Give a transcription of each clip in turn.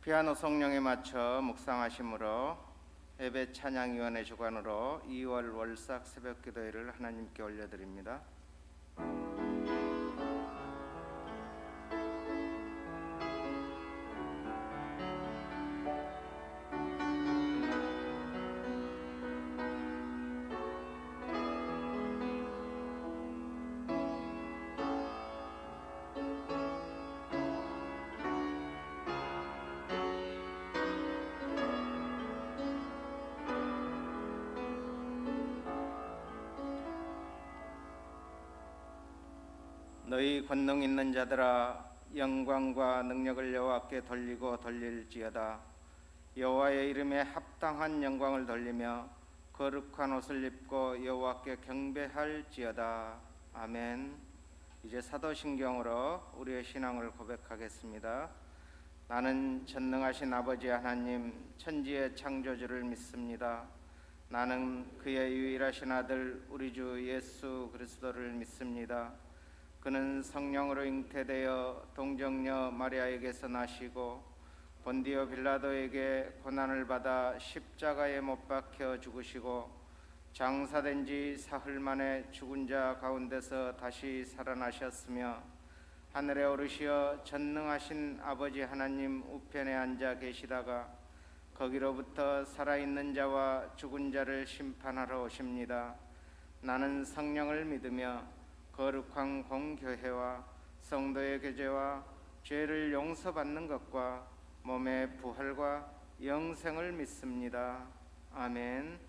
피아노 성령에 맞춰 묵상하심으로 예배 찬양위원회 주관으로 2월 월삭 새벽 기도회를 하나님께 올려드립니다. 너희 권능 있는 자들아, 영광과 능력을 여호와께 돌리고 돌릴지어다. 여호와의 이름에 합당한 영광을 돌리며 거룩한 옷을 입고 여호와께 경배할지어다. 아멘. 이제 사도신경으로 우리의 신앙을 고백하겠습니다. 나는 전능하신 아버지 하나님 천지의 창조주를 믿습니다. 나는 그의 유일하신 아들 우리 주 예수 그리스도를 믿습니다. 그는 성령으로 잉태되어 동정녀 마리아에게서 나시고 본디오 빌라도에게 고난을 받아 십자가에 못 박혀 죽으시고 장사된 지 사흘 만에 죽은 자 가운데서 다시 살아나셨으며 하늘에 오르시어 전능하신 아버지 하나님 우편에 앉아 계시다가 거기로부터 살아있는 자와 죽은 자를 심판하러 오십니다. 나는 성령을 믿으며 거룩한 공교회와 성도의 교제와 죄를 용서받는 것과 몸의 부활과 영생을 믿습니다. 아멘.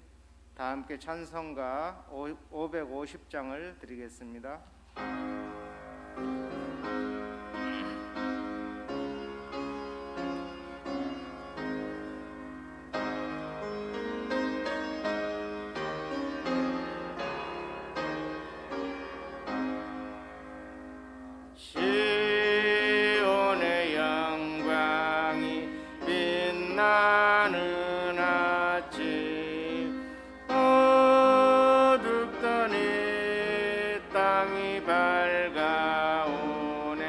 다 함께 찬송가 550장을 드리겠습니다. 시온의 영광이 빛나는 아침, 어둡던 이 땅이 밝아오네.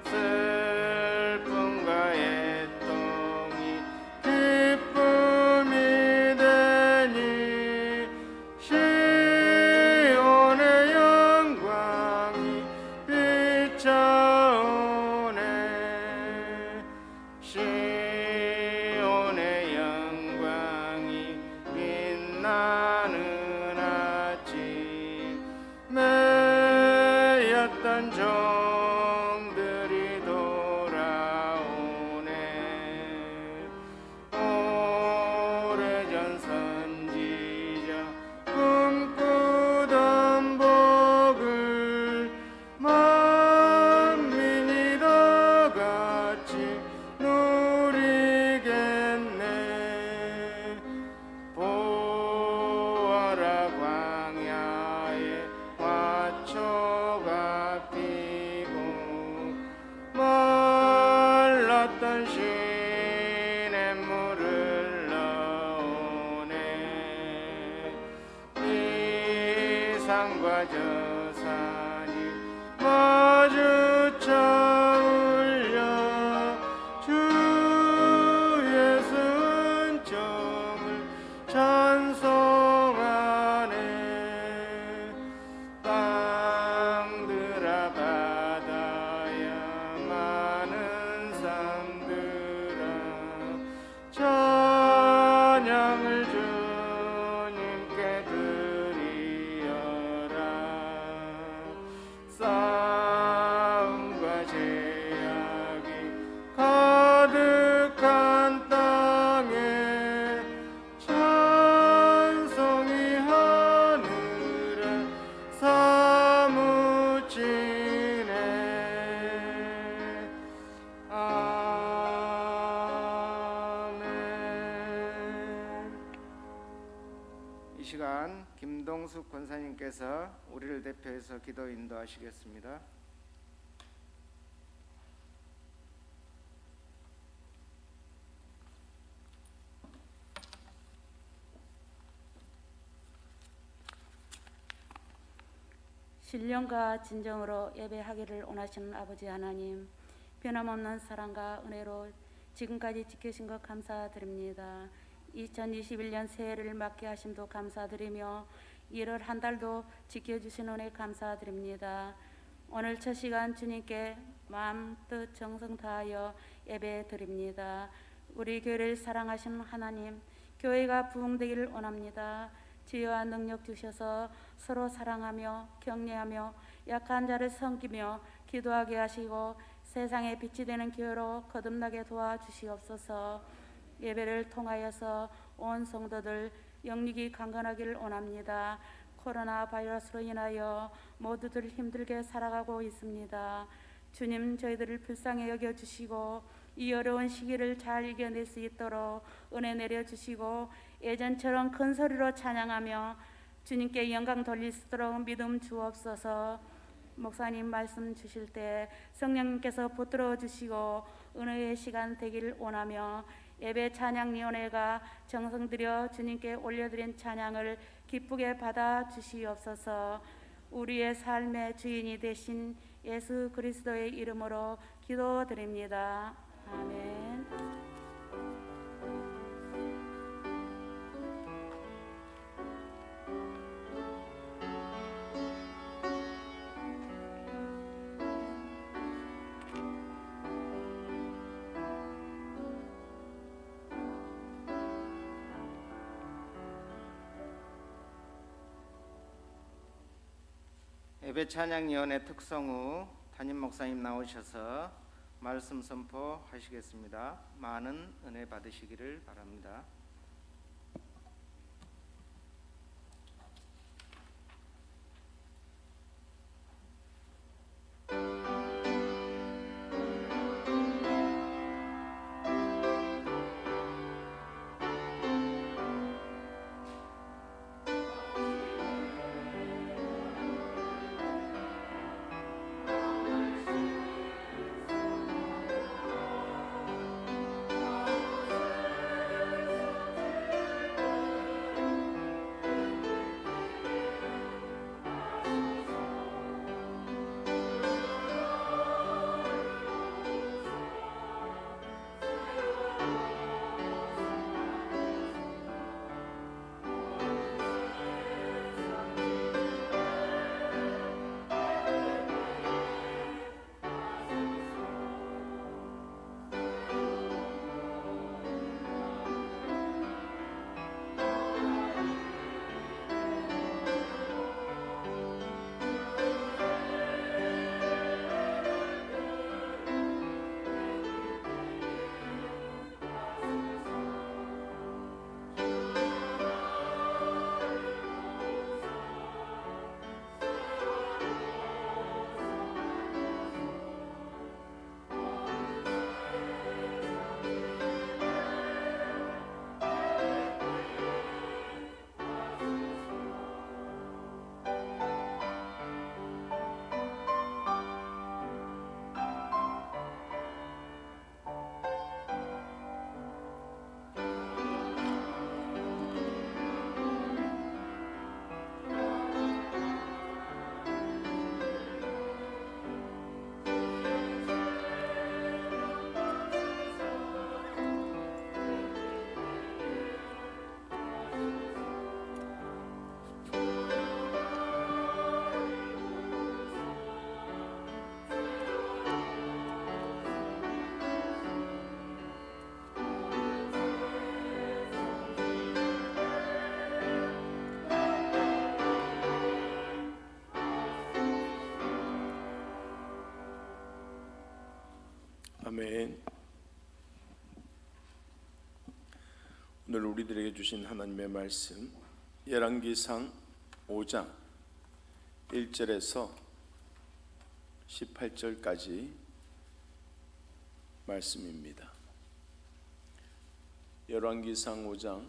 슬픔과 애통이 기쁨이 되니 시온의 영광이 비춰오네. 시온의 영광이 빛나는 아침, 매였던 종들이 돌아오네. 오래전 선지자 꿈꾸던 복을 만민이 다 같이 누리겠네. 보아라 광야에 화초가 피고 말랐던 시냇물을 넣으네. 이 산과 저 산이 마주쳐 울려 주 예수 은총을 찬송하네. 땅들아 바다야 많은 산들아 찬양을 주님께 드리어라. 싸움과 제약이 가득한 땅에 찬송이 하늘에 사무치네. 아멘. 이 시간 김동숙 권사님께서 우리를 대표해서 기도 인도하시겠습니다. 신령과 진정으로 예배하기를 원하시는 아버지 하나님, 변함없는 사랑과 은혜로 지금까지 지켜주신 것 감사드립니다. 2021년 새해를 맞게 하심도 감사드리며 1월 한 달도 지켜주신 은혜 감사드립니다. 오늘 첫 시간 주님께 마음, 뜻, 정성 다하여 예배 드립니다. 우리 교회를 사랑하시는 하나님, 교회가 부흥되기를 원합니다. 지혜와 능력 주셔서 서로 사랑하며 격려하며 약한 자를 섬기며 기도하게 하시고 세상에 빛이 되는 교회로 거듭나게 도와주시옵소서. 예배를 통하여서 온 성도들 영육이 강건하기를 원합니다. 코로나 바이러스로 인하여 모두들 힘들게 살아가고 있습니다. 주님, 저희들을 불쌍히 여겨주시고 이 어려운 시기를 잘 이겨낼 수 있도록 은혜 내려주시고 예전처럼 큰 소리로 찬양하며 주님께 영광 돌릴 수 있도록 믿음 주옵소서. 목사님 말씀 주실 때 성령님께서 붙들어 주시고 은혜의 시간 되기를 원하며 예배 찬양위원회가 정성 들여 주님께 올려드린 찬양을 기쁘게 받아 주시옵소서. 우리의 삶의 주인이 되신 예수 그리스도의 이름으로 기도드립니다. 아멘. 예배 찬양위원회 특성우 담임 목사님 나오셔서 말씀 선포하시겠습니다. 많은 은혜 받으시기를 바랍니다. 아멘. 오늘 우리들에게 주신 하나님의 말씀 열왕기상 5장 1절에서 18절까지 말씀입니다. 열왕기상 5장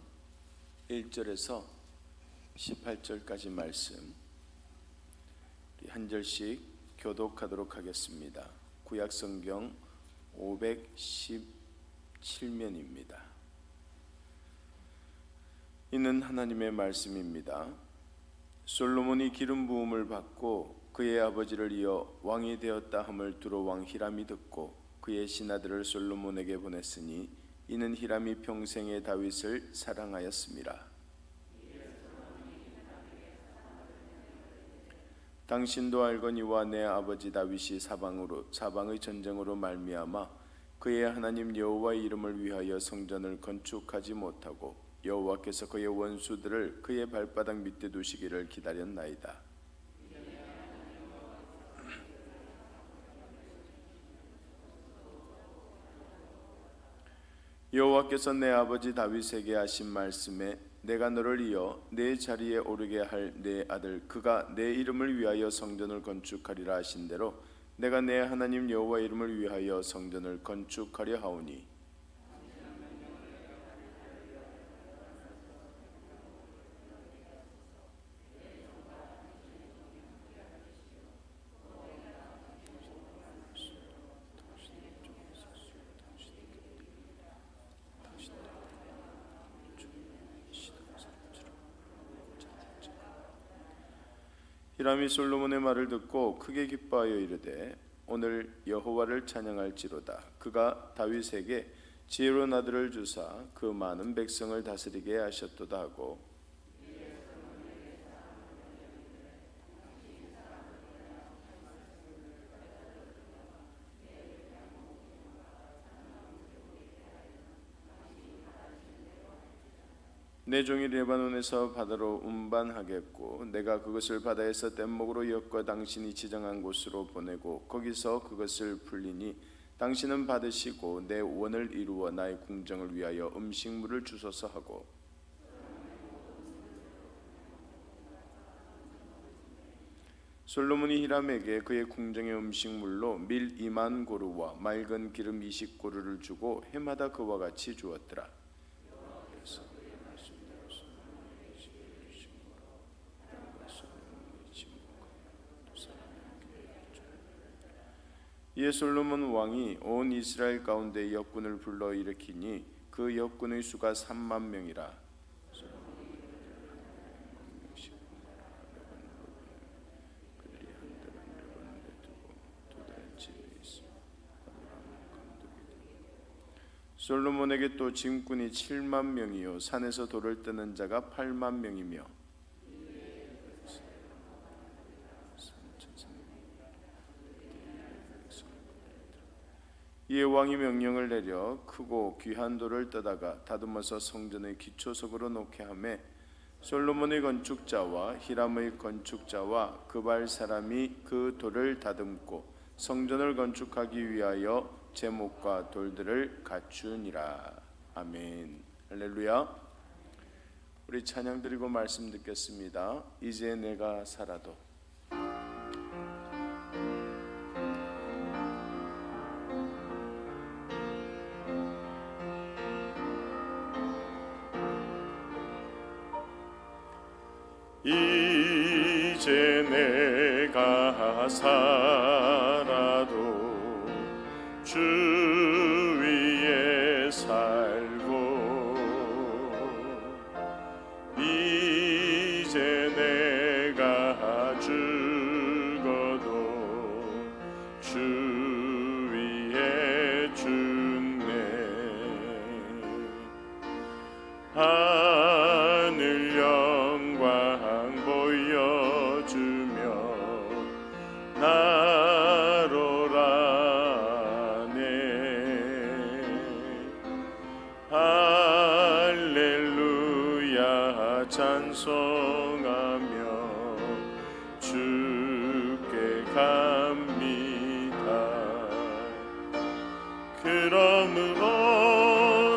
1절에서 18절까지 말씀 우리 한 절씩 교독하도록 하겠습니다. 구약성경 517면입니다. 이는 하나님의 말씀입니다. 솔로몬이 기름 부음을 받고 그의 아버지를 이어 왕이 되었다 함을 두로 왕 히람이 듣고 그의 신하들을 솔로몬에게 보냈으니 이는 히람이 평생에 다윗을 사랑하였습니다. 당신도 알거니와 내 아버지 다윗이 사방의 전쟁으로 말미암아 그의 하나님 여호와의 이름을 위하여 성전을 건축하지 못하고 여호와께서 그의 원수들을 그의 발바닥 밑에 두시기를 기다렸나이다. 여호와께서 내 아버지 다윗에게 하신 말씀에 내가 너를 이어 내 자리에 오르게 할 내 아들 그가 내 이름을 위하여 성전을 건축하리라 하신 대로 내가 내 하나님 여호와 이름을 위하여 성전을 건축하려 하오니 히람이 솔로몬의 말을 듣고 크게 기뻐하여 이르되 오늘 여호와를 찬양할지로다. 그가 다윗에게 지혜로운 아들을 주사 그 많은 백성을 다스리게 하셨도다 하고 내 종이 레바논에서 바다로 운반하겠고 내가 그것을 바다에서 뗏목으로 엮어 당신이 지정한 곳으로 보내고 거기서 그것을 풀리니 당신은 받으시고 내 원을 이루어 나의 궁정을 위하여 음식물을 주소서 하고 솔로몬이 히람에게 그의 궁정의 음식물로 밀 2만 고루와 맑은 기름 20고루를 주고 해마다 그와 같이 주었더라. 이에 솔로몬 왕이 온 이스라엘 가운데 역군을 불러 일으키니 그 역군의 수가 3만 명이라. 솔로몬에게 또 짐꾼이 7만 명이요 산에서 돌을 뜨는 자가 8만 명이며 이에 왕이 명령을 내려 크고 귀한 돌을 떠다가 다듬어서 성전의 기초석으로 놓게 하매 솔로몬의 건축자와 히람의 건축자와 그발 사람이 그 돌을 다듬고 성전을 건축하기 위하여 제목과 돌들을 갖추니라. 아멘. 할렐루야. 우리 찬양 드리고 말씀 듣겠습니다. 이제 내가 살아도 이제 내가 살아도 주 위에 살고 이제 내가 죽어도 주 위에 죽네. 하늘 영광 보여주며 나로라네. 할렐루야 찬송하며 주께 갑니다. 그러므로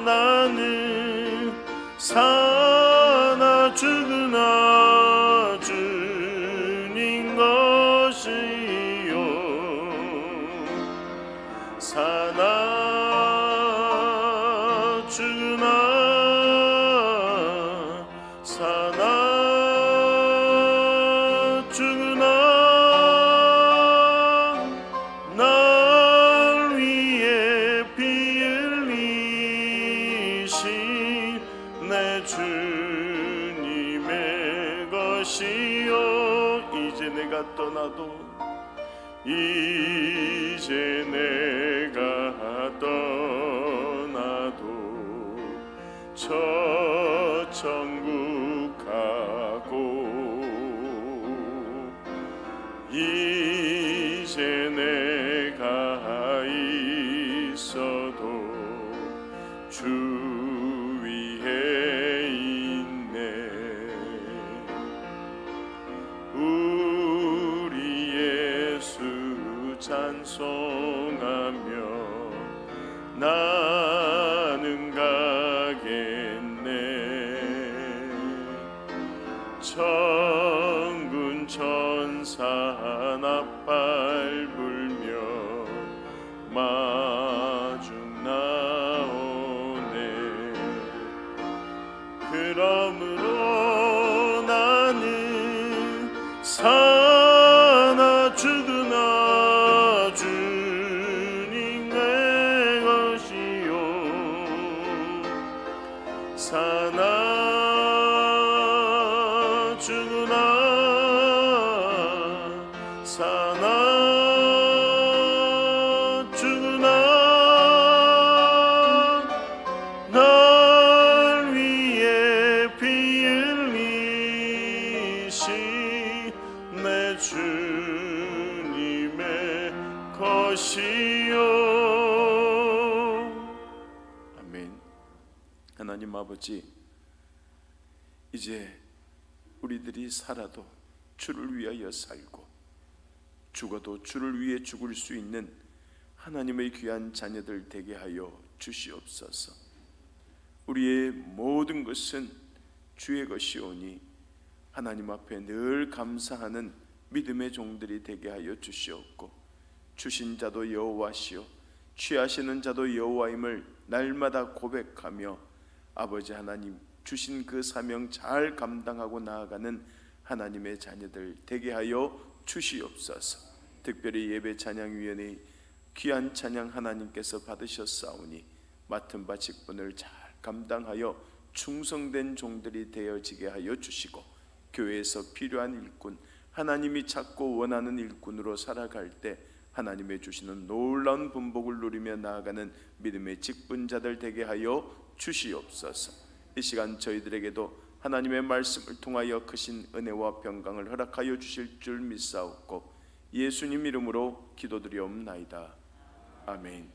나는 사나 죽으나 주님 것이요 사나 죽으나 사나 죽으나 날 위해 피 흘리신 내 주님의 것이요 이제 내가 떠나도 이제 내가 저 천국 가고 이제 내가 있어도 주 위에 있네. 우리 예수 찬송하며 나는 가겠네. 천군 천사 나팔 불며 마중 나오네. 그러므로 나는 사나 죽으나 주님 내 것이요. 사나 죽으나 사나 죽으나 날 위해 피 흘리신 내 주님의 것이요. 아멘. 하나님 아버지, 이제 우리들이 살아도 주를 위하여 살고 죽어도 주를 위해 죽을 수 있는 하나님의 귀한 자녀들 되게 하여 주시옵소서. 우리의 모든 것은 주의 것이오니 하나님 앞에 늘 감사하는 믿음의 종들이 되게 하여 주시옵고, 주신 자도 여호와시오 취하시는 자도 여호와임을 날마다 고백하며 아버지 하나님 주신 그 사명 잘 감당하고 나아가는 하나님의 자녀들 되게 하여 주시옵소서. 특별히 예배 찬양위원회 귀한 찬양 하나님께서 받으셨사오니 맡은 바 직분을 잘 감당하여 충성된 종들이 되어지게 하여 주시고, 교회에서 필요한 일꾼, 하나님이 찾고 원하는 일꾼으로 살아갈 때 하나님의 주시는 놀라운 분복을 누리며 나아가는 믿음의 직분자들 되게 하여 주시옵소서. 이 시간 저희들에게도 하나님의 말씀을 통하여 크신 은혜와 평강을 허락하여 주실 줄 믿사옵고 예수님 이름으로 기도드리옵나이다. 아멘.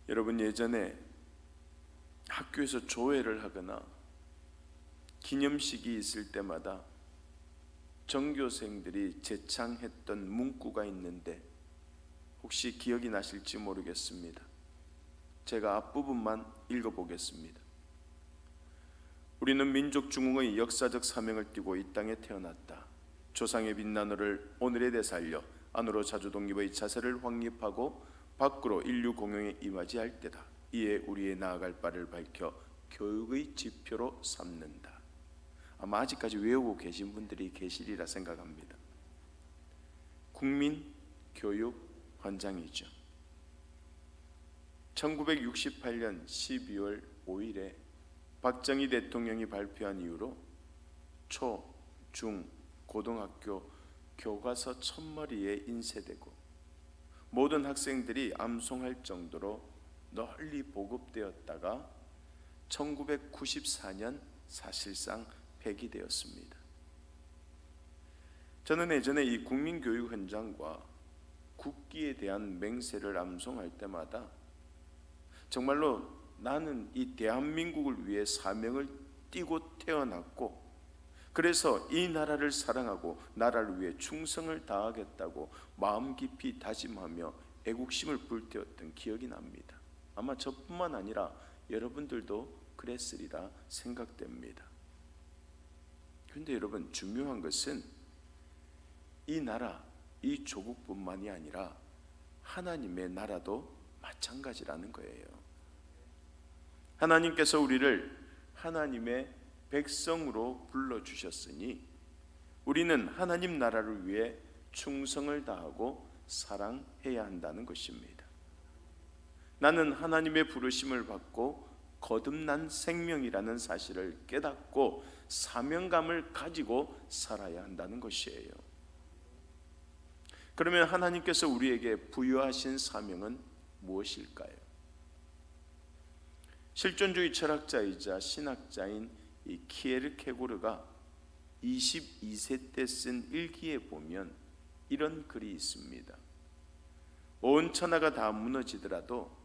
여러분, 예전에 학교에서 조회를 하거나 기념식이 있을 때마다 전교생들이 제창했던 문구가 있는데 혹시 기억이 나실지 모르겠습니다. 제가 앞부분만 읽어보겠습니다. 우리는 민족 중흥의 역사적 사명을 띠고 이 땅에 태어났다. 조상의 빛나노를 오늘에 되살려 안으로 자주 독립의 자세를 확립하고 밖으로 인류 공용에 임하지 할 때다. 이에 우리의 나아갈 바를 밝혀 교육의 지표로 삼는다. 아마 아직까지 외우고 계신 분들이 계시리라 생각합니다. 국민 교육 헌장이죠. 1968년 12월 5일에 박정희 대통령이 발표한 이후로 초, 중, 고등학교 교과서 첫머리에 인쇄되고 모든 학생들이 암송할 정도로 널리 보급되었다가 1994년 사실상 폐기되었습니다. 저는 예전에 이 국민교육 헌장과 국기에 대한 맹세를 암송할 때마다 정말로 나는 이 대한민국을 위해 사명을 띠고 태어났고 그래서 이 나라를 사랑하고 나라를 위해 충성을 다하겠다고 마음 깊이 다짐하며 애국심을 불태웠던 기억이 납니다. 아마 저뿐만 아니라 여러분들도 그랬으리라 생각됩니다. 그런데 여러분, 중요한 것은 이 나라, 이 조국뿐만이 아니라 하나님의 나라도 마찬가지라는 거예요. 하나님께서 우리를 하나님의 백성으로 불러주셨으니 우리는 하나님 나라를 위해 충성을 다하고 사랑해야 한다는 것입니다. 나는 하나님의 부르심을 받고 거듭난 생명이라는 사실을 깨닫고 사명감을 가지고 살아야 한다는 것이에요. 그러면 하나님께서 우리에게 부여하신 사명은 무엇일까요? 실존주의 철학자이자 신학자인 이 키에르케고르가 22세 때 쓴 일기에 보면 이런 글이 있습니다. 온 천하가 다 무너지더라도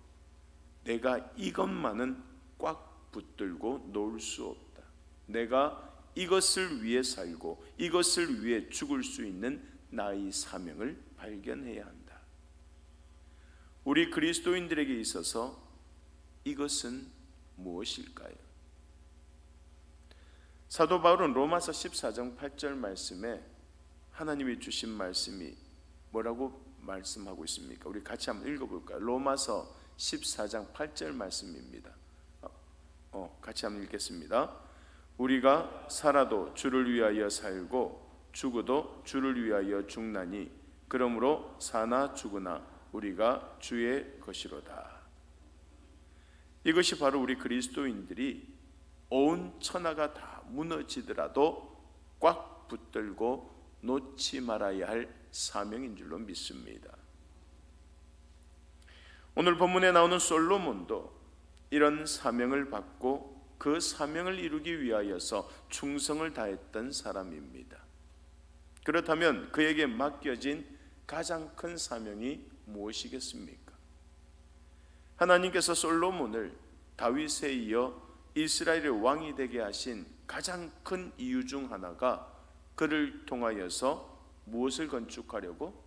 내가 이것만은 꽉 붙들고 놓을 수 없다. 내가 이것을 위해 살고 이것을 위해 죽을 수 있는 나의 사명을 발견해야 한다. 우리 그리스도인들에게 있어서 이것은 무엇일까요? 사도 바울은 로마서 14장 8절 말씀에 하나님이 주신 말씀이 뭐라고 말씀하고 있습니까? 우리 같이 한번 읽어볼까요? 로마서 14장 8절 말씀입니다. 같이 한번 읽겠습니다. 우리가 살아도 주를 위하여 살고 죽어도 주를 위하여 죽나니 그러므로 사나 죽으나 우리가 주의 것이로다. 이것이 바로 우리 그리스도인들이 온 천하가 다 무너지더라도 꽉 붙들고 놓지 말아야 할 사명인 줄로 믿습니다. 오늘 본문에 나오는 솔로몬도 이런 사명을 받고 그 사명을 이루기 위하여서 충성을 다했던 사람입니다. 그렇다면 그에게 맡겨진 가장 큰 사명이 무엇이겠습니까? 하나님께서 솔로몬을 다윗에 이어 이스라엘의 왕이 되게 하신 가장 큰 이유 중 하나가 그를 통하여서 무엇을 건축하려고?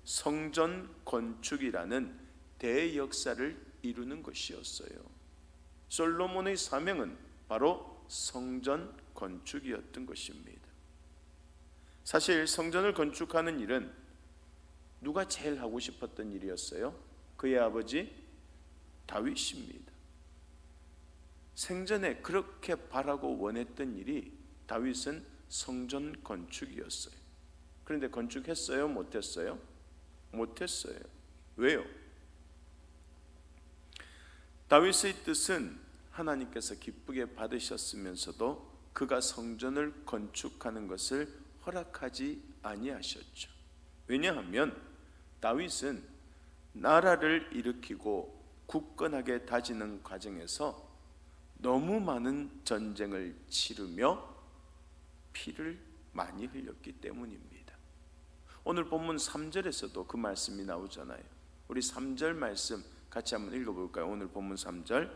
성전 건축이라는 대역사를 이루는 것이었어요. 솔로몬의 사명은 바로 성전 건축이었던 것입니다. 사실 성전을 건축하는 일은 누가 제일 하고 싶었던 일이었어요? 그의 아버지 다윗입니다. 생전에 그렇게 바라고 원했던 일이 다윗은 성전 건축이었어요. 그런데 건축했어요? 못했어요? 못했어요. 왜요? 다윗의 뜻은 하나님께서 기쁘게 받으셨으면서도 그가 성전을 건축하는 것을 허락하지 아니하셨죠. 왜냐하면 다윗은 나라를 일으키고 굳건하게 다지는 과정에서 너무 많은 전쟁을 치르며 피를 많이 흘렸기 때문입니다. 오늘 본문 3절에서도 그 말씀이 나오잖아요. 우리 3절 말씀 같이 한번 읽어볼까요? 오늘 본문 3절.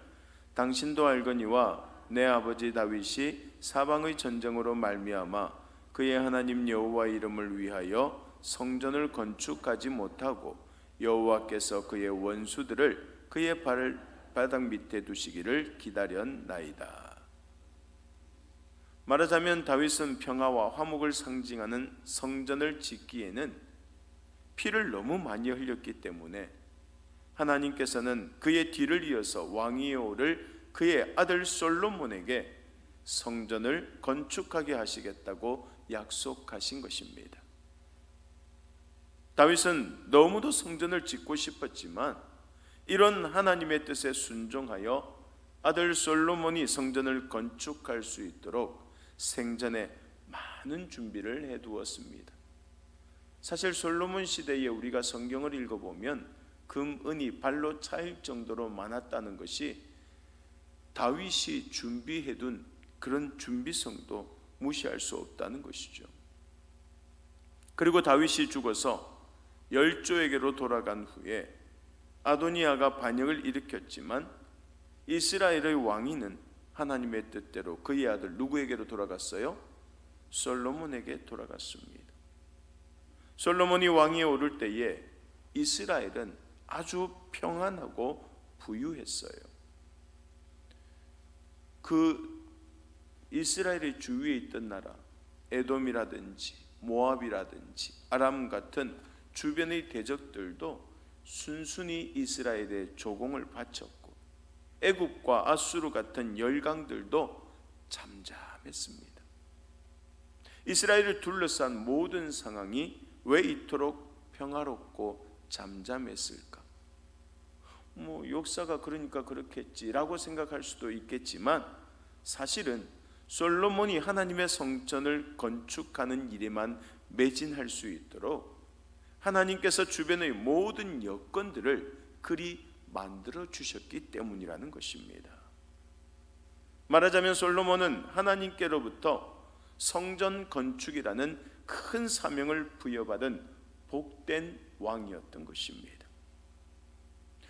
당신도 알거니와 내 아버지 다윗이 사방의 전쟁으로 말미암아 그의 하나님 여호와의 이름을 위하여 성전을 건축하지 못하고 여호와께서 그의 원수들을 그의 발바닥 밑에 두시기를 기다렸나이다. 말하자면 다윗은 평화와 화목을 상징하는 성전을 짓기에는 피를 너무 많이 흘렸기 때문에 하나님께서는 그의 뒤를 이어서 왕위에 오를 그의 아들 솔로몬에게 성전을 건축하게 하시겠다고 약속하신 것입니다. 다윗은 너무도 성전을 짓고 싶었지만 이런 하나님의 뜻에 순종하여 아들 솔로몬이 성전을 건축할 수 있도록 생전에 많은 준비를 해두었습니다. 사실 솔로몬 시대에 우리가 성경을 읽어보면 금, 은이 발로 차일 정도로 많았다는 것이 다윗이 준비해둔 그런 준비성도 무시할 수 없다는 것이죠. 그리고 다윗이 죽어서 열조에게로 돌아간 후에 아도니아가 반역을 일으켰지만 이스라엘의 왕위는 하나님의 뜻대로 그의 아들 누구에게로 돌아갔어요? 솔로몬에게 돌아갔습니다. 솔로몬이 왕위에 오를 때에 이스라엘은 아주 평안하고 부유했어요. 그 이스라엘의 주위에 있던 나라 에돔이라든지 모압이라든지 아람 같은 주변의 대적들도 순순히 이스라엘의 조공을 바쳤고 애굽과 아수르 같은 열강들도 잠잠했습니다. 이스라엘을 둘러싼 모든 상황이 왜 이토록 평화롭고 잠잠했을까? 역사가 그러니까 그렇겠지라고 생각할 수도 있겠지만 사실은 솔로몬이 하나님의 성전을 건축하는 일에만 매진할 수 있도록 하나님께서 주변의 모든 여건들을 그리 만들어 주셨기 때문이라는 것입니다. 말하자면 솔로몬은 하나님께로부터 성전 건축이라는 큰 사명을 부여받은 복된 왕이었던 것입니다.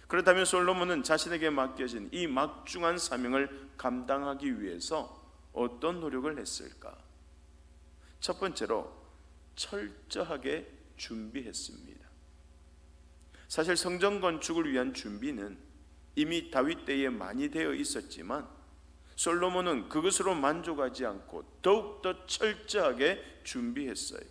그렇다면 솔로몬은 자신에게 맡겨진 이 막중한 사명을 감당하기 위해서 어떤 노력을 했을까? 첫 번째로 철저하게 준비했습니다. 사실 성전 건축을 위한 준비는 이미 다윗 때에 많이 되어 있었지만 솔로몬은 그것으로 만족하지 않고 더욱더 철저하게 준비했어요.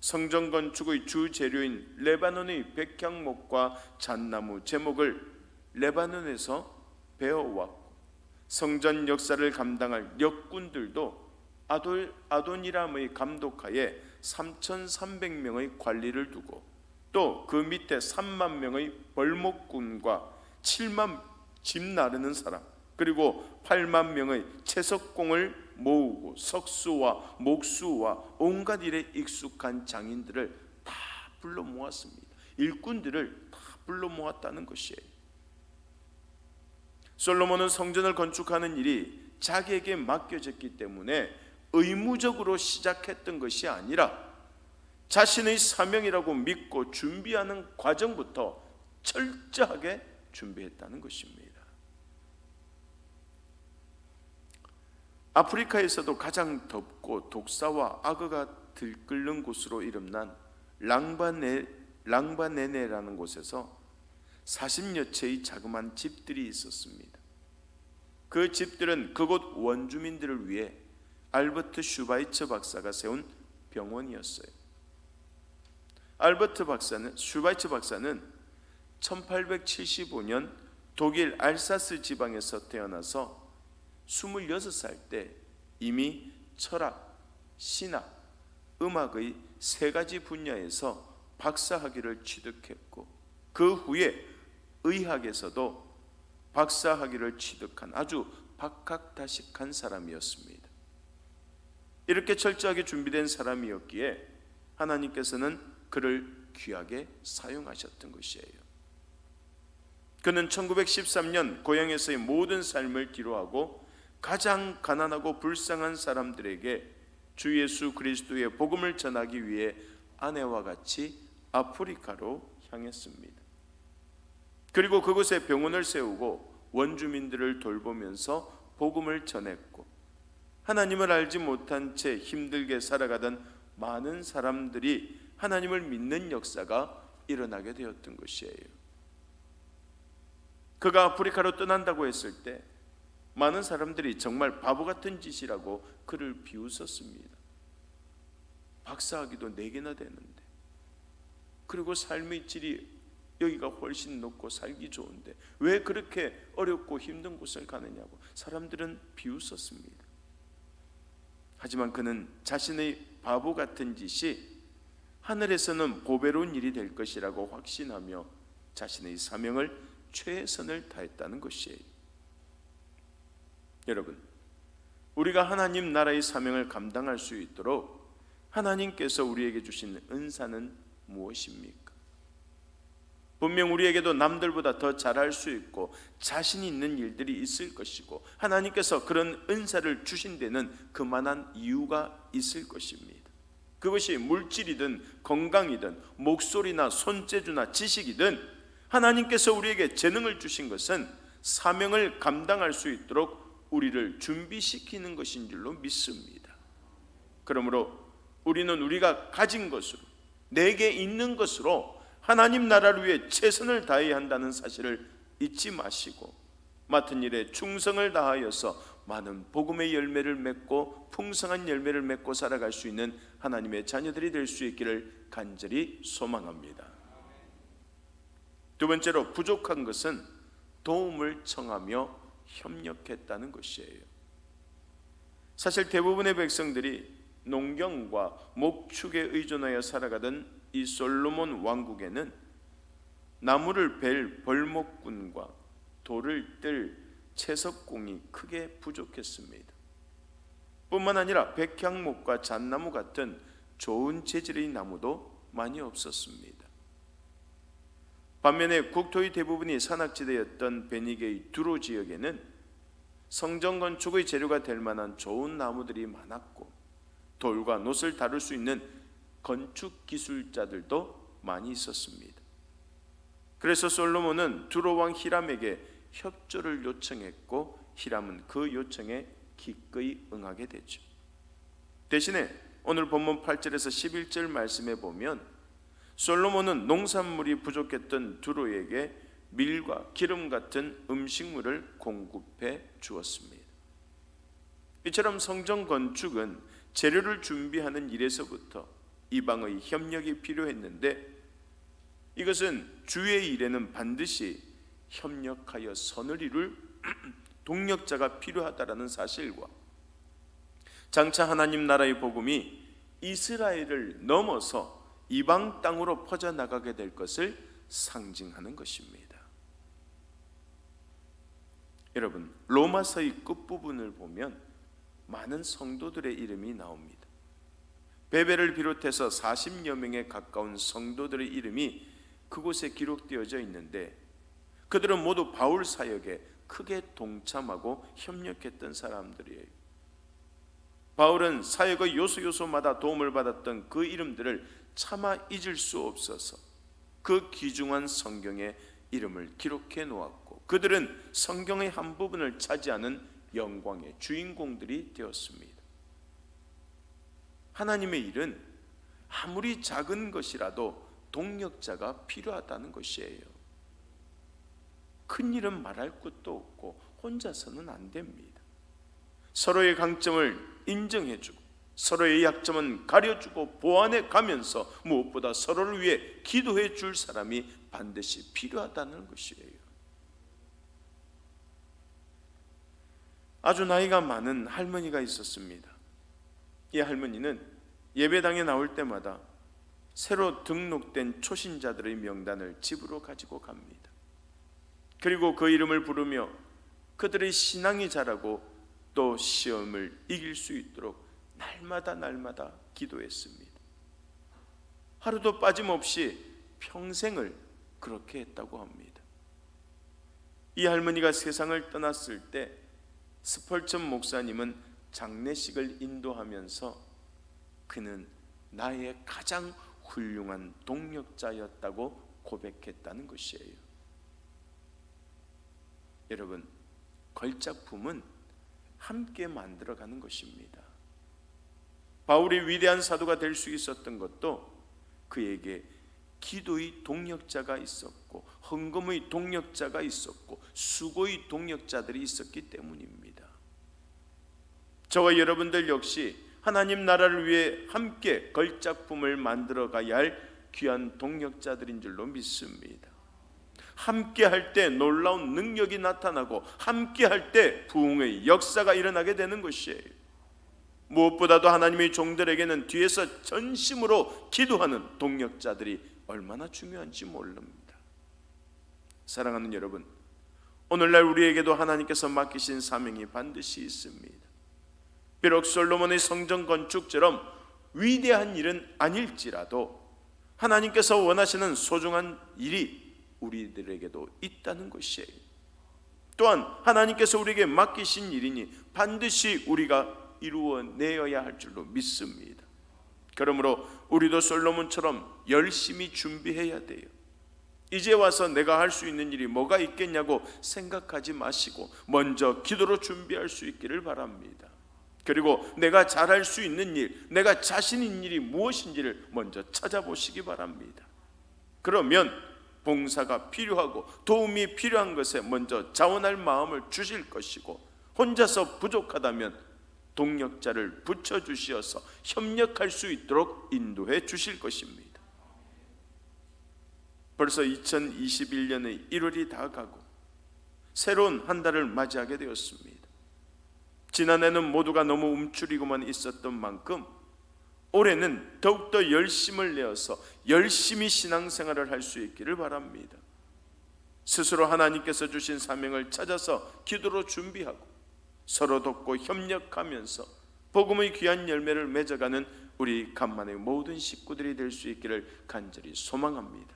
성전 건축의 주 재료인 레바논의 백향목과 잣나무 제목을 레바논에서 배워왔고, 성전 역사를 감당할 역군들도 아도니람의 감독하에 3,300명의 관리를 두고, 또 그 밑에 3만 명의 벌목군과 7만 집 나르는 사람, 그리고 8만 명의 채석공을 모으고 석수와 목수와 온갖 일에 익숙한 장인들을 다 불러 모았습니다. 일꾼들을 다 불러 모았다는 것이에요. 솔로몬은 성전을 건축하는 일이 자기에게 맡겨졌기 때문에 의무적으로 시작했던 것이 아니라 자신의 사명이라고 믿고 준비하는 과정부터 철저하게 준비했다는 것입니다. 아프리카에서도 가장 덥고 독사와 악어가 들끓는 곳으로 이름난 랑바네네라는 곳에서 40여 채의 자그마한 집들이 있었습니다. 그 집들은 그곳 원주민들을 위해 알버트 슈바이처 박사가 세운 병원이었어요. 슈바이처 박사는 1875년 독일 알사스 지방에서 태어나서 26살 때 이미 철학, 신학, 음악의 세 가지 분야에서 박사학위를 취득했고, 그 후에 의학에서도 박사학위를 취득한 아주 박학다식한 사람이었습니다. 이렇게 철저하게 준비된 사람이었기에 하나님께서는 그를 귀하게 사용하셨던 것이에요. 그는 1913년 고향에서의 모든 삶을 뒤로하고 가장 가난하고 불쌍한 사람들에게 주 예수 그리스도의 복음을 전하기 위해 아내와 같이 아프리카로 향했습니다. 그리고 그곳에 병원을 세우고 원주민들을 돌보면서 복음을 전했고, 하나님을 알지 못한 채 힘들게 살아가던 많은 사람들이 하나님을 믿는 역사가 일어나게 되었던 것이에요. 그가 아프리카로 떠난다고 했을 때 많은 사람들이 정말 바보 같은 짓이라고 그를 비웃었습니다. 박사학위도 4개나 되는데, 그리고 삶의 질이 여기가 훨씬 높고 살기 좋은데 왜 그렇게 어렵고 힘든 곳을 가느냐고 사람들은 비웃었습니다. 하지만 그는 자신의 바보 같은 짓이 하늘에서는 보배로운 일이 될 것이라고 확신하며 자신의 사명을 최선을 다했다는 것이에요. 여러분, 우리가 하나님 나라의 사명을 감당할 수 있도록 하나님께서 우리에게 주신 은사는 무엇입니까? 분명 우리에게도 남들보다 더 잘할 수 있고 자신 있는 일들이 있을 것이고, 하나님께서 그런 은사를 주신 데는 그만한 이유가 있을 것입니다. 그것이 물질이든 건강이든 목소리나 손재주나 지식이든 하나님께서 우리에게 재능을 주신 것은 사명을 감당할 수 있도록 우리를 준비시키는 것인 줄로 믿습니다. 그러므로 우리는 우리가 가진 것으로, 내게 있는 것으로 하나님 나라를 위해 최선을 다해야 한다는 사실을 잊지 마시고, 맡은 일에 충성을 다하여서 많은 복음의 열매를 맺고 풍성한 열매를 맺고 살아갈 수 있는 하나님의 자녀들이 될 수 있기를 간절히 소망합니다. 두 번째로, 부족한 것은 도움을 청하며 협력했다는 것이에요. 사실 대부분의 백성들이 농경과 목축에 의존하여 살아가던 이 솔로몬 왕국에는 나무를 벨 벌목꾼과 돌을 뜰 채석공이 크게 부족했습니다. 뿐만 아니라 백향목과 잣나무 같은 좋은 재질의 나무도 많이 없었습니다. 반면에 국토의 대부분이 산악지대였던 베니게의 두로 지역에는 성전 건축의 재료가 될 만한 좋은 나무들이 많았고 돌과 놋을 다룰 수 있는 건축 기술자들도 많이 있었습니다. 그래서 솔로몬은 두로 왕 히람에게 협조를 요청했고 히람은 그 요청에 기꺼이 응하게 되죠. 대신에 오늘 본문 8절에서 11절 말씀에 보면 솔로몬은 농산물이 부족했던 두로에게 밀과 기름 같은 음식물을 공급해 주었습니다. 이처럼 성전 건축은 재료를 준비하는 일에서부터 이방의 협력이 필요했는데 이것은 주의 일에는 반드시 협력하여 선을 이룰 동력자가 필요하다라는 사실과 장차 하나님 나라의 복음이 이스라엘을 넘어서 이방 땅으로 퍼져나가게 될 것을 상징하는 것입니다. 여러분, 로마서의 끝부분을 보면 많은 성도들의 이름이 나옵니다. 베베를 비롯해서 40여 명에 가까운 성도들의 이름이 그곳에 기록되어져 있는데 그들은 모두 바울 사역에 크게 동참하고 협력했던 사람들이에요. 바울은 사역의 요소요소마다 도움을 받았던 그 이름들을 차마 잊을 수 없어서 그 귀중한 성경에 이름을 기록해 놓았고 그들은 성경의 한 부분을 차지하는 영광의 주인공들이 되었습니다. 하나님의 일은 아무리 작은 것이라도 동력자가 필요하다는 것이에요. 큰 일은 말할 것도 없고 혼자서는 안 됩니다. 서로의 강점을 인정해주고 서로의 약점은 가려주고 보완해 가면서 무엇보다 서로를 위해 기도해 줄 사람이 반드시 필요하다는 것이에요. 아주 나이가 많은 할머니가 있었습니다. 이 할머니는 예배당에 나올 때마다 새로 등록된 초신자들의 명단을 집으로 가지고 갑니다. 그리고 그 이름을 부르며 그들의 신앙이 자라고 또 시험을 이길 수 있도록 날마다 기도했습니다. 하루도 빠짐없이 평생을 그렇게 했다고 합니다. 이 할머니가 세상을 떠났을 때 스펄전 목사님은 장례식을 인도하면서 그는 나의 가장 훌륭한 동력자였다고 고백했다는 것이에요. 여러분, 걸작품은 함께 만들어가는 것입니다. 바울이 위대한 사도가 될 수 있었던 것도 그에게 기도의 동력자가 있었고 헌금의 동력자가 있었고 수고의 동력자들이 있었기 때문입니다. 저와 여러분들 역시 하나님 나라를 위해 함께 걸작품을 만들어 가야 할 귀한 동력자들인 줄로 믿습니다. 함께 할 때 놀라운 능력이 나타나고 함께 할 때 부흥의 역사가 일어나게 되는 것이에요. 무엇보다도 하나님의 종들에게는 뒤에서 전심으로 기도하는 동력자들이 얼마나 중요한지 모릅니다. 사랑하는 여러분, 오늘날 우리에게도 하나님께서 맡기신 사명이 반드시 있습니다. 비록 솔로몬의 성전 건축처럼 위대한 일은 아닐지라도 하나님께서 원하시는 소중한 일이 우리들에게도 있다는 것이에요. 또한 하나님께서 우리에게 맡기신 일이니 반드시 우리가 이루어내어야 할 줄로 믿습니다. 그러므로 우리도 솔로몬처럼 열심히 준비해야 돼요. 이제 와서 내가 할 수 있는 일이 뭐가 있겠냐고 생각하지 마시고 먼저 기도로 준비할 수 있기를 바랍니다. 그리고 내가 잘할 수 있는 일, 내가 자신 있는 일이 무엇인지를 먼저 찾아보시기 바랍니다. 그러면 봉사가 필요하고 도움이 필요한 것에 먼저 자원할 마음을 주실 것이고 혼자서 부족하다면 동력자를 붙여주시어서 협력할 수 있도록 인도해 주실 것입니다. 벌써 2021년의 1월이 다 가고 새로운 한 달을 맞이하게 되었습니다. 지난해는 모두가 너무 움츠리고만 있었던 만큼 올해는 더욱더 열심을 내어서 열심히 신앙생활을 할 수 있기를 바랍니다. 스스로 하나님께서 주신 사명을 찾아서 기도로 준비하고 서로 돕고 협력하면서 복음의 귀한 열매를 맺어가는 우리 간만의 모든 식구들이 될 수 있기를 간절히 소망합니다.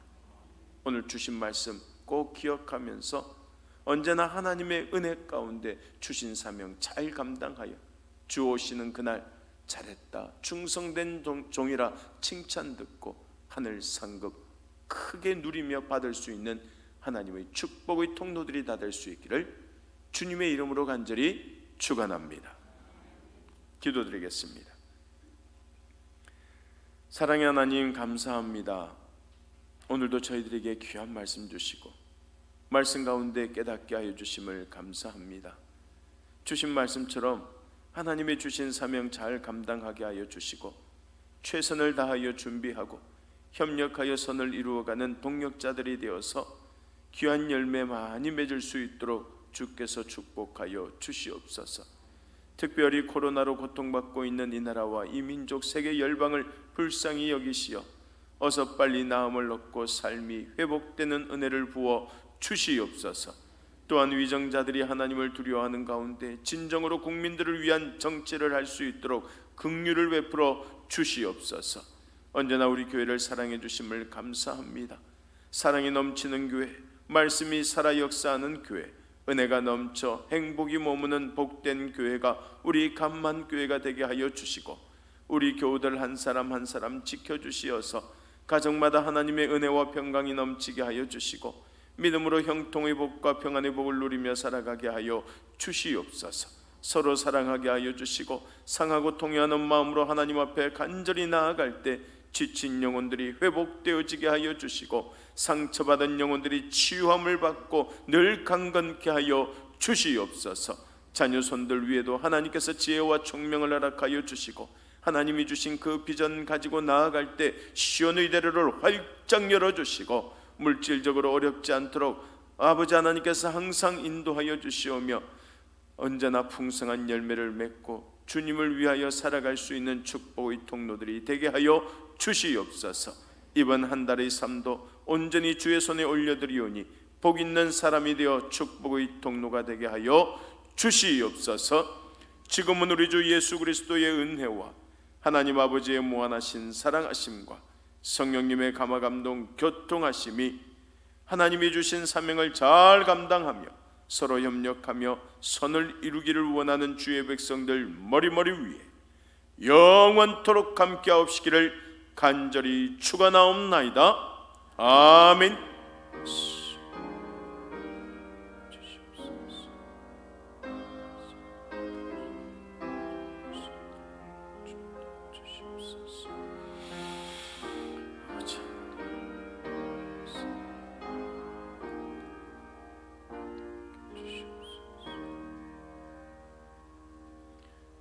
오늘 주신 말씀 꼭 기억하면서 언제나 하나님의 은혜 가운데 주신 사명 잘 감당하여 주 오시는 그날 잘했다, 충성된 종이라 칭찬 듣고 하늘 상급 크게 누리며 받을 수 있는 하나님의 축복의 통로들이 다 될 수 있기를 주님의 이름으로 간절히 축원합니다. 기도드리겠습니다. 사랑의 하나님, 감사합니다. 오늘도 저희들에게 귀한 말씀 주시고 말씀 가운데 깨닫게 하여 주심을 감사합니다. 주신 말씀처럼 하나님의 주신 사명 잘 감당하게 하여 주시고 최선을 다하여 준비하고 협력하여 선을 이루어가는 동력자들이 되어서 귀한 열매 많이 맺을 수 있도록 주께서 축복하여 주시옵소서. 특별히 코로나로 고통받고 있는 이 나라와 이 민족 세계 열방을 불쌍히 여기시어 어서 빨리 나음을 얻고 삶이 회복되는 은혜를 부어 주시옵소서. 또한 위정자들이 하나님을 두려워하는 가운데 진정으로 국민들을 위한 정치를 할 수 있도록 긍휼을 베풀어 주시옵소서. 언제나 우리 교회를 사랑해 주심을 감사합니다. 사랑이 넘치는 교회, 말씀이 살아 역사하는 교회, 은혜가 넘쳐 행복이 머무는 복된 교회가 우리 감만교회가 되게 하여 주시고 우리 교우들 한 사람 한 사람 지켜주시어서 가정마다 하나님의 은혜와 평강이 넘치게 하여 주시고 믿음으로 형통의 복과 평안의 복을 누리며 살아가게 하여 주시옵소서. 서로 사랑하게 하여 주시고 상하고 통회하는 마음으로 하나님 앞에 간절히 나아갈 때 지친 영혼들이 회복되어지게 하여 주시고 상처받은 영혼들이 치유함을 받고 늘 강건케 하여 주시옵소서. 자녀 손들 위에도 하나님께서 지혜와 총명을 허락하여 주시고 하나님이 주신 그 비전 가지고 나아갈 때 시온의 대로를 활짝 열어주시고 물질적으로 어렵지 않도록 아버지 하나님께서 항상 인도하여 주시오며 언제나 풍성한 열매를 맺고 주님을 위하여 살아갈 수 있는 축복의 통로들이 되게 하여 주시옵소서. 이번 한 달의 삶도 온전히 주의 손에 올려드리오니 복 있는 사람이 되어 축복의 통로가 되게 하여 주시옵소서. 지금은 우리 주 예수 그리스도의 은혜와 하나님 아버지의 무한하신 사랑하심과 성령님의 감화감동 교통하심이 하나님이 주신 사명을 잘 감당하며 서로 협력하며 선을 이루기를 원하는 주의 백성들 머리머리 위에 영원토록 함께하옵시기를 간절히 축원하옵나이다. 아멘.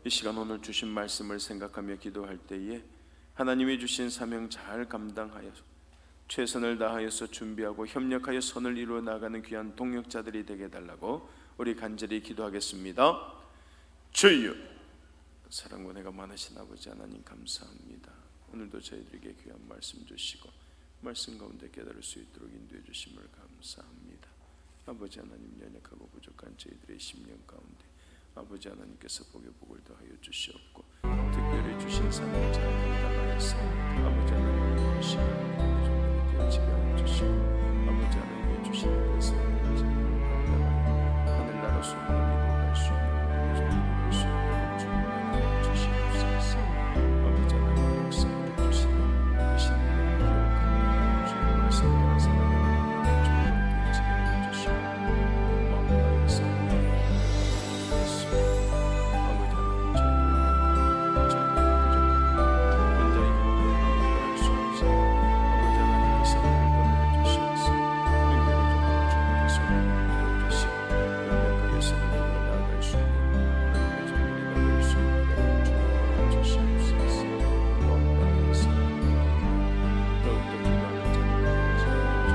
이 시간 오늘 주신 말씀을 생각하며 기도할 때에 하나님이 주신 사명 잘 감당하여 최선을 다하여서 준비하고 협력하여 선을 이루어 나가는 귀한 동력자들이 되게 해달라고 우리 간절히 기도하겠습니다. 주여, 사랑과 은혜가 많으신 아버지 하나님 감사합니다. 오늘도 저희들에게 귀한 말씀 주시고 말씀 가운데 깨달을 수 있도록 인도해 주심을 감사합니다. 아버지 하나님, 연약하고 부족한 저희들의 심령 가운데 아버지 하나님께서 복의 복을 더하여 주시옵고 특별히 주신 사명